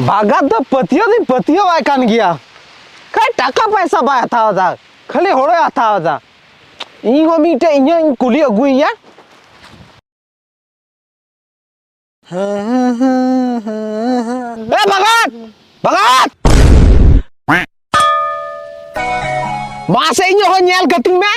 बागा तो पतियो आय कान गया काय टाका पैसा बाय था जा खाली होड़े आता जा इहो मीटे इन कुली अगुइया ए भगत भगत मासे इन हो नेल कटिंग में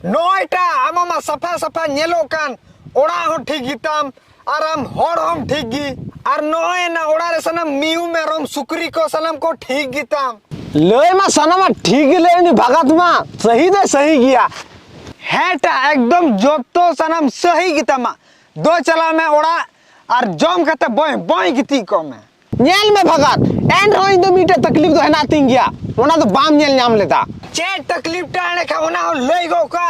नोइटा आमा सफा सफा नेलो कान ओड़ा हो ठीक गिताम आराम होड़ हम ठीक गी और नोए ना ओड़ा रे सनम मियू में रोम सुकरी को सनम को ठीक गिताम ले मा सनम ठीक ले नि भगत मा सही दे सही गया हेटा एकदम जोतो सनम सही गिताम दो चला में ओड़ा और जम कते बोय बोय गिती को में नेल में भगत एंड होई दो मीटे तकलीफ तो हेना तिंग गया ओना तो बाम नेल नाम लेता चे तकलीफ टाणे का होना हो लई गो का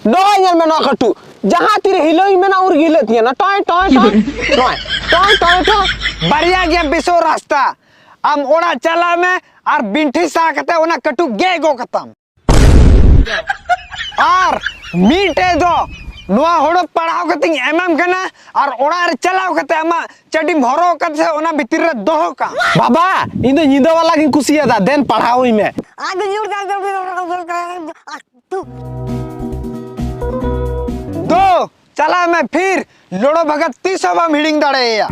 नो नेल में ना कटू जहां तीर हिलोई में ना उर गिलत है ना toy toy toy toy toy toy toy बढ़िया गया बिसो रास्ता हम ओड़ा चला में और बिंठी सा कते ओना कटू गे गो खत्म और मीटे दो नुआ होड़ो पढ़ाओ कते एमएम कना और ओड़ा रे चलाओ कते अमा चडी भरो कते ओना भीतर रे दोहो का बाबा इन दो निंदा वाला की खुशिया दा देन पढ़ाओ ई में दो चला मैं फिर लोड़ो भगत 30 मीटिंग दाड़े या